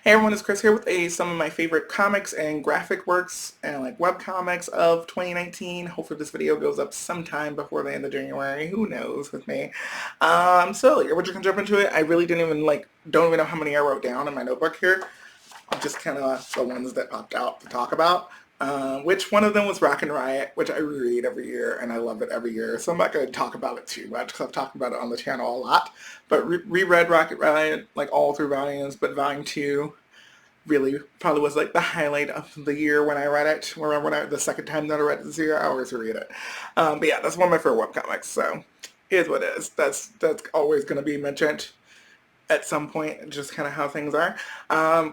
Hey everyone, it's Chris here with some of my favorite comics and graphic works and like web comics of 2019. Hopefully this video goes up sometime before the end of January. Who knows with me. So we're just gonna jump into it. I really didn't even don't even know how many I wrote down in my notebook here. Just kind of the ones that popped out to talk about. Which one of them was Rock and Riot, which I reread every year, and I love it every year. So I'm not going to talk about it too much because I've talked about it on the channel a lot. But reread Rock and Riot like all through volumes, but volume 2 really probably was like the highlight of the year when I read it. The second time that I read it this year, I always read it. But yeah, that's one of my favorite webcomics. So here's what it is. That's always going to be mentioned at some point, just kind of how things are.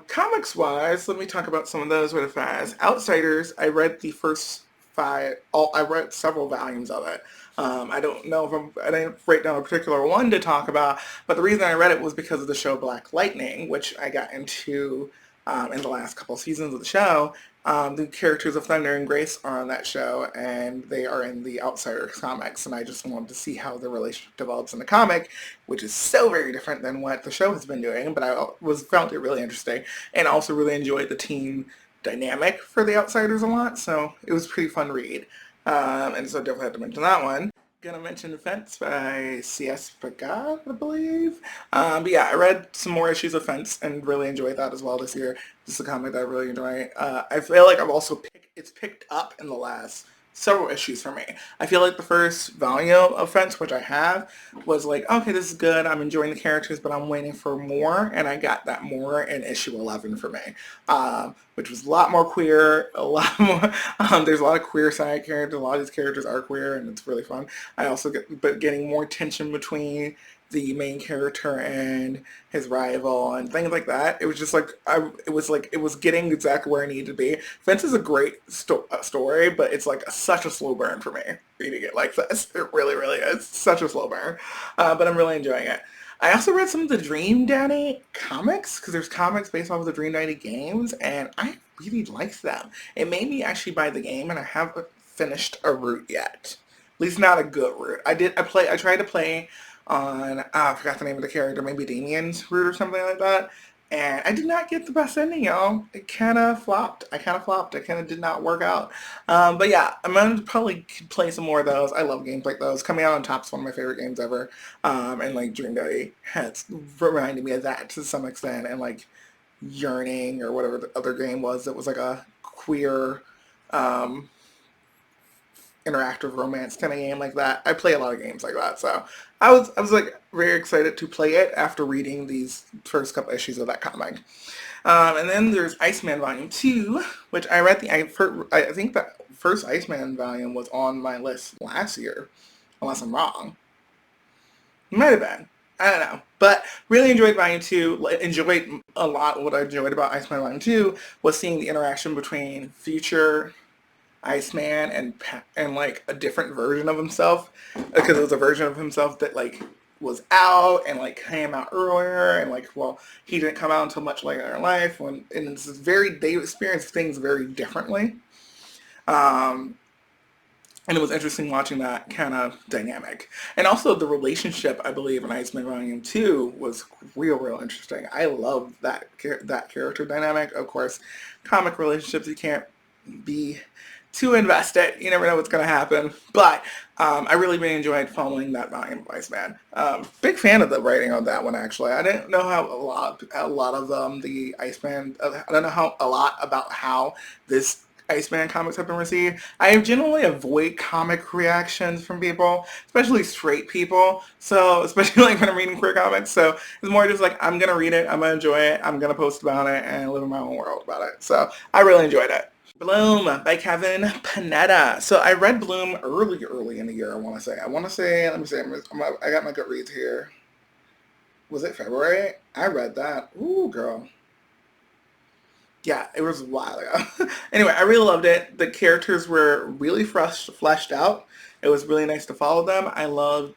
Comics wise, let me talk about some of those really fast. Outsiders, I read the first five. I read several volumes of it. I don't know if I didn't write down a particular one to talk about, but the reason I read it was because of the show Black Lightning, which I got into in the last couple seasons of the show. The characters of Thunder and Grace are on that show, and they are in the Outsiders comics, and I just wanted to see how the relationship develops in the comic, which is so very different than what the show has been doing, but I found it really interesting, and also really enjoyed the team dynamic for the Outsiders a lot, so it was a pretty fun read. And so definitely have to mention that one. Gonna mention Fence by C.S. Pagat, I believe. But yeah, I read some more issues of Fence and really enjoyed that as well this year. This is a comic that I really enjoy. I feel like I've also picked up in the last several issues for me. I feel like the first volume of Fence, which I have, was like, okay, this is good. I'm enjoying the characters, but I'm waiting for more, and I got that more in issue 11 for me, which was a lot more queer, a lot more. There's a lot of queer side characters. A lot of these characters are queer, and it's really fun. I also getting more tension between the main character and his rival and things like that. It was just like it was getting exactly where I needed to be. Fence is a great story, but it's like such a slow burn for me reading it like this. It really, really is such a slow burn, but I'm really enjoying it. I also read some of the Dream Daddy comics because there's comics based off of the Dream Daddy games, and I really liked them. It made me actually buy the game, and I haven't finished a route yet. At least not a good route. I tried to play on I forgot the name of the character, maybe Damien's route or something like that. And I did not get the best ending, y'all. It kind of flopped. I kind of flopped. It kind of did not work out. But yeah, I'm going to probably play some more of those. I love games like those. Coming Out on Top is one of my favorite games ever. And like Dream Daddy has reminded me of that to some extent. And like Yearning or whatever the other game was that was like a queer um, interactive romance kind of game like that. I play a lot of games like that, so I was like very excited to play it after reading these first couple issues of that comic. And then there's Iceman Volume 2, which I read I think the first Iceman volume was on my list last year, unless I'm wrong. It might have been. I don't know. But really enjoyed Volume 2. Enjoyed a lot. What I enjoyed about Iceman Volume 2 was seeing the interaction between Future Iceman and like a different version of himself, because it was a version of himself that like was out and like came out earlier, and like, well, he didn't come out until much later in life, when and it's very, they experienced things very differently. um and it was interesting watching that kind of dynamic. And also the relationship, I believe, in Iceman Volume 2 was real interesting. I love that character dynamic. Of course, comic relationships, you can't be too invested. You never know what's going to happen. But I really enjoyed following that volume of Iceman. Big fan of the writing on that one, actually. I didn't know how a lot of the Iceman. I don't know how a lot about how this Iceman comics have been received. I generally avoid comic reactions from people, especially straight people. So, especially like when I'm reading queer comics. So, it's more just like, I'm going to read it, I'm going to enjoy it, I'm going to post about it, and live in my own world about it. So, I really enjoyed it. Bloom by Kevin Panetta. So, I read Bloom early in the year, I want to say. Let me see, I got my Goodreads here. Was it February? I read that. Ooh, girl. Yeah, it was a while ago. Anyway, I really loved it. The characters were really fleshed out. It was really nice to follow them. I loved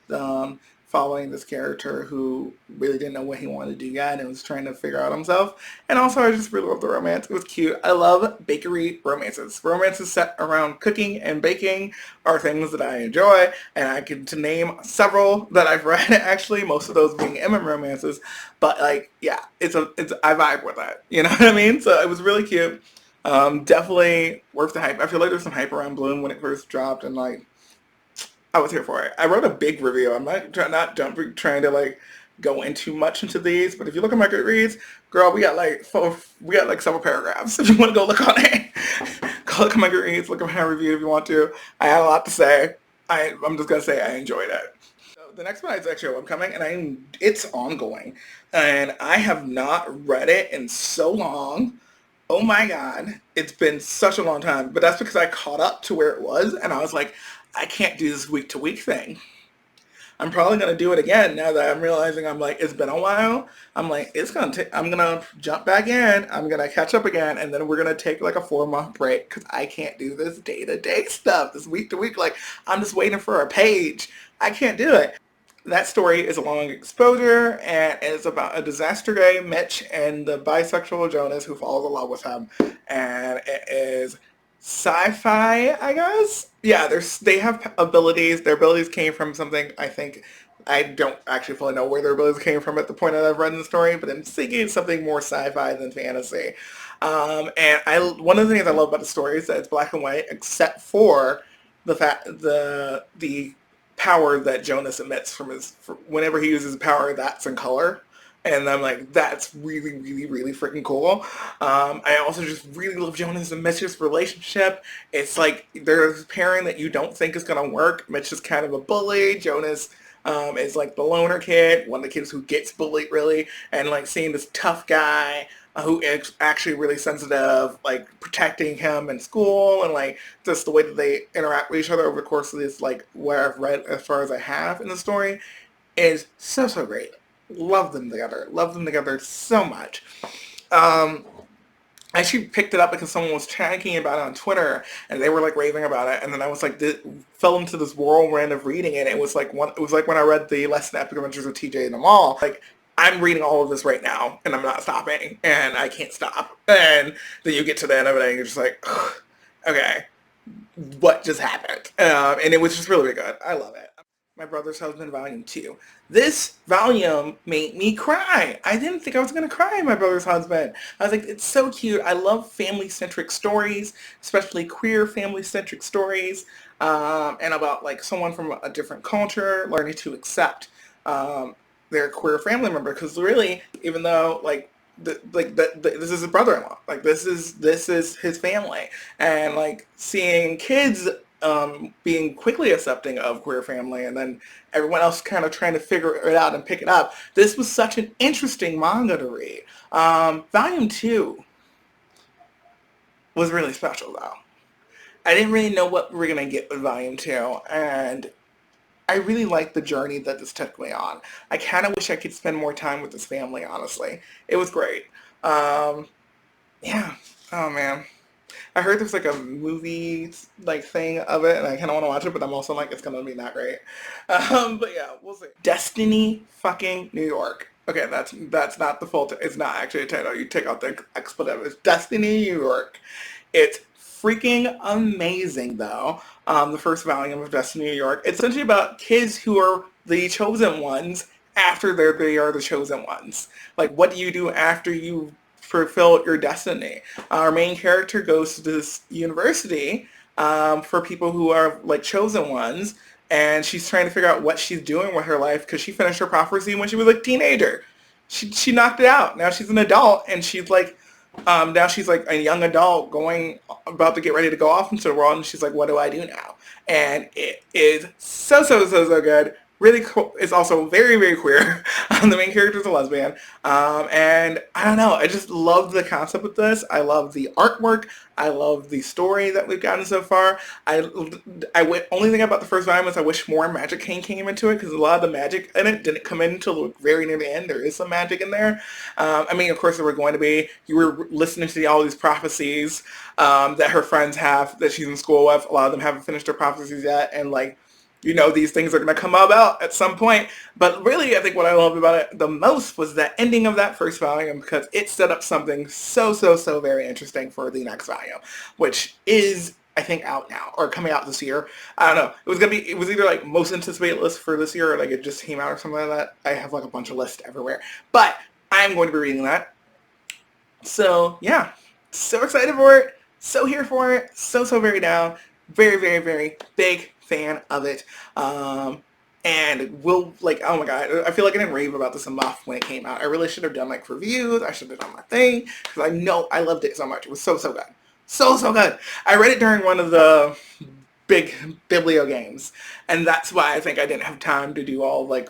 following this character who really didn't know what he wanted to do yet and was trying to figure out himself. And also, I just really love the romance. It was cute. I love bakery romances. Romances set around cooking and baking are things that I enjoy, and I could to name several that I've read actually. Most of those being MM romances, but like, yeah, it's I vibe with that. You know what I mean? So it was really cute. Definitely worth the hype. I feel like there's some hype around Bloom when it first dropped, and like I was here for it. I wrote a big review. I'm trying to like go into much into these, but if you look at my Goodreads, girl, we got like several paragraphs. If you want to go look on it, go look at my Goodreads, look at my review if you want to. I had a lot to say. I'm just gonna say I enjoyed it. So the next one is actually a webcomic, and it's ongoing, and I have not read it in so long. Oh my God, it's been such a long time, but that's because I caught up to where it was, and I was like, I can't do this week to week thing. I'm probably gonna do it again now that I'm realizing I'm like, it's been a while. I'm like, I'm gonna jump back in, I'm gonna catch up again, and then we're gonna take like a 4 month break because I can't do this day to day stuff, this week to week. Like, I'm just waiting for a page. I can't do it. That story is a long exposure, and it's about a disaster guy, Mitch, and the bisexual Jonas who falls in love with him. And it is sci-fi, I guess. Yeah, they have abilities. Their abilities came from something, I think. I don't actually fully know where their abilities came from at the point that I've read in the story, but I'm thinking it's something more sci-fi than fantasy. And one of the things I love about the story is that it's black and white, except for the power that Jonas emits from whenever he uses power, that's in color. And I'm like, that's really, really, really freaking cool. I also just really love Jonas and Mitch's relationship. It's like there's a pairing that you don't think is going to work. Mitch is kind of a bully. Jonas is like the loner kid, one of the kids who gets bullied really. And like seeing this tough guy who is actually really sensitive, like protecting him in school, and like just the way that they interact with each other over the course of this, like what I've read as far as I have in the story, is so, so great. Love them together. Love them together so much. Um, I actually picked it up because someone was talking about it on Twitter, and they were like raving about it, and then I was like, fell into this whirlwind of reading it. It was like when I read the Less Than Epic Adventures of TJ in the Mall. Like, I'm reading all of this right now, and I'm not stopping, and I can't stop. And then you get to the end of it, and you're just like, ugh, okay, what just happened? And it was just really, really good. I love it. My Brother's Husband Volume 2. This volume made me cry. I didn't think I was going to cry in My Brother's Husband. I was like, it's so cute. I love family-centric stories, especially queer family-centric stories, and about like someone from a different culture learning to accept their queer family member. Because really, even though like this is his brother-in-law, like this is his family, and like seeing kids being quickly accepting of queer family, and then everyone else kind of trying to figure it out and pick it up. This was such an interesting manga to read. Volume 2 was really special though. I didn't really know what we were going to get with Volume 2, and I really liked the journey that this took me on. I kind of wish I could spend more time with this family, honestly. It was great. Um, yeah. Oh man. I heard there's like a movie like thing of it, and I kind of want to watch it, but I'm also like, it's gonna be not great. But yeah, we'll see. Destiny fucking New York. Okay, that's not the full. It's not actually a title. You take out the expletive. It's Destiny New York. It's freaking amazing though. The first volume of Destiny New York. It's essentially about kids who are the chosen ones after they are the chosen ones. Like, what do you do after you fulfill your destiny? Our main character goes to this university for people who are like chosen ones, and she's trying to figure out what she's doing with her life because she finished her prophecy when she was a teenager. She knocked it out. Now she's an adult, and now she's like a young adult about to get ready to go off into the world, and she's like, what do I do now? And it is so, so, so, so good. Really cool. It's also very, very queer. The main character is a lesbian. And I don't know. I just love the concept of this. I love the artwork. I love the story that we've gotten so far. Only thing about the first volume is I wish more magic came into it, because a lot of the magic in it didn't come in until very near the end. There is some magic in there. I mean, of course, there were going to be. You were listening to all these prophecies that her friends have that she's in school with. A lot of them haven't finished their prophecies yet. And like, you know these things are going to come about at some point. But really, I think what I loved about it the most was the ending of that first volume, because it set up something so very interesting for the next volume, which is, I think, out now or coming out this year. I don't know. It was either like most anticipated list for this year or like it just came out or something like that. I have like a bunch of lists everywhere, but I'm going to be reading that. So yeah, so excited for it, so here for it, so very down, very big fan of it. And will, like, oh my god, I feel like I didn't rave about this enough when it came out. I really should have done like reviews. I should have done my thing, because I know I loved it so much. It was so good, so good. I read it during one of the big Biblio games, and that's why I think I didn't have time to do all like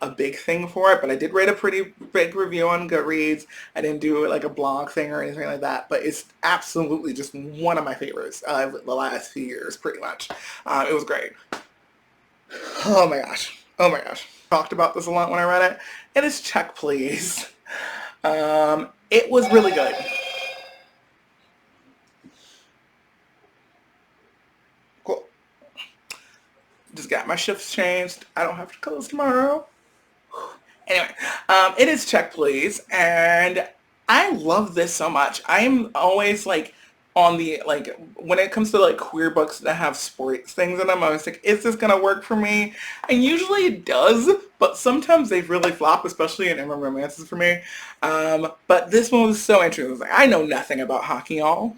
a big thing for it, but I did write a pretty big review on Goodreads. I didn't do like a blog thing or anything like that, but it's absolutely just one of my favorites of the last few years, pretty much. It was great. Oh my gosh. Oh my gosh. Talked about this a lot when I read it. It is Check Please. It was really good. Cool. Just got my shifts changed. I don't have to close tomorrow. Anyway, it is Check Please, and I love this so much. I'm always like on the, like, when it comes to like queer books that have sports things in them, I was like, is this gonna work for me? And usually it does, but sometimes they really flop, especially in MMO romances for me. But this one was so interesting. Like, I know nothing about hockey, y'all.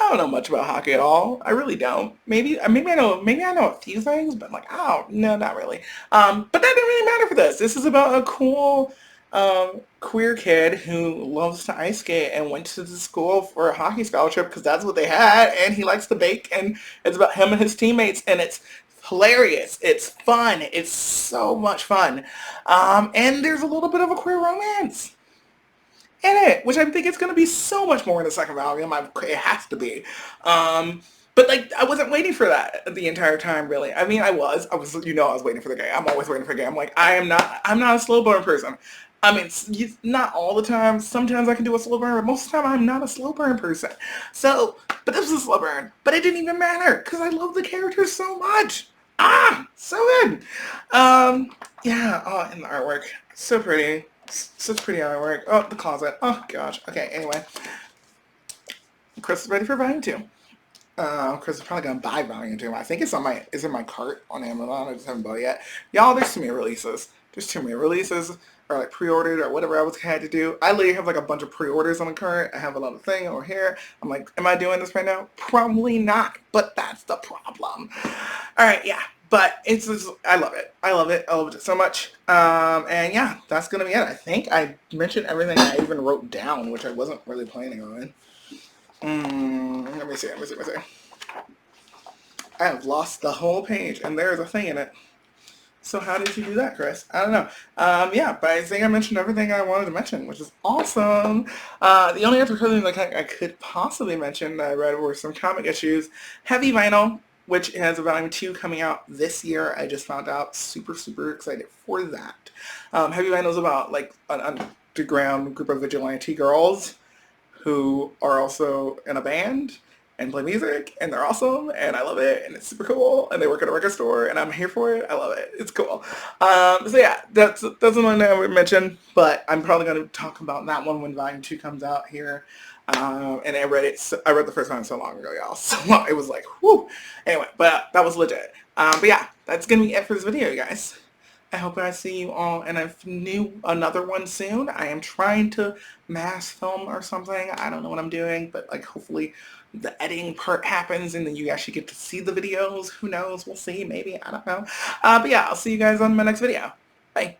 I don't know much about hockey at all. I really don't. Maybe I know a few things, but like, oh no, not really. But that didn't really matter for this. This is about a cool queer kid who loves to ice skate and went to the school for a hockey scholarship because that's what they had, and he likes to bake, and it's about him and his teammates, and it's hilarious. It's fun. It's so much fun. And there's a little bit of a queer romance in it, which I think it's going to be so much more in the second volume. It has to be. But like, I wasn't waiting for that the entire time, really. I mean, I was, you know, I was waiting for the gay. I'm always waiting for the gay. I'm like, I'm not a slow burn person. I mean, not all the time. Sometimes I can do a slow burn, but most of the time I'm not a slow burn person. So, but this was a slow burn. But it didn't even matter, because I love the characters so much. So good. Yeah, oh, and the artwork. So pretty. Such pretty artwork. Oh, the closet. Oh, gosh. Okay, anyway. Chris is ready for volume 2. Chris is probably going to buy volume 2. I think it's in my cart on Amazon. I just haven't bought it yet. Y'all, there's too many releases. There's too many releases, or like pre-ordered, or whatever I had to do. I literally have like a bunch of pre-orders on the cart. I have a lot of things over here. I'm like, am I doing this right now? Probably not, but that's the problem. Alright, yeah. But it's just, I love it. I love it so much. And yeah, that's going to be it. I think I mentioned everything I even wrote down, which I wasn't really planning on. Let me see. I have lost the whole page, and there's a thing in it. So how did you do that, Chris? I don't know. Yeah, but I think I mentioned everything I wanted to mention, which is awesome. The only other thing that I could possibly mention that I read were some comic issues. Heavy Vinyl, which has a volume 2 coming out this year. I just found out. Super excited for that. Heavy Vinyl is about like an underground group of vigilante girls who are also in a band and play music, and they're awesome, and I love it, and it's super cool, and they work at a record store, and I'm here for it. I love it. It's cool. So yeah, that's the one I would mention, but I'm probably going to talk about that one when volume 2 comes out here. And I read the first time so long ago, y'all. So it was like, whoo. Anyway, but that was legit. But yeah, that's going to be it for this video, you guys. I hope I see you all in another one soon. I am trying to mass film or something. I don't know what I'm doing, but like hopefully the editing part happens and then you actually get to see the videos. Who knows? We'll see. Maybe. I don't know. But yeah, I'll see you guys on my next video. Bye.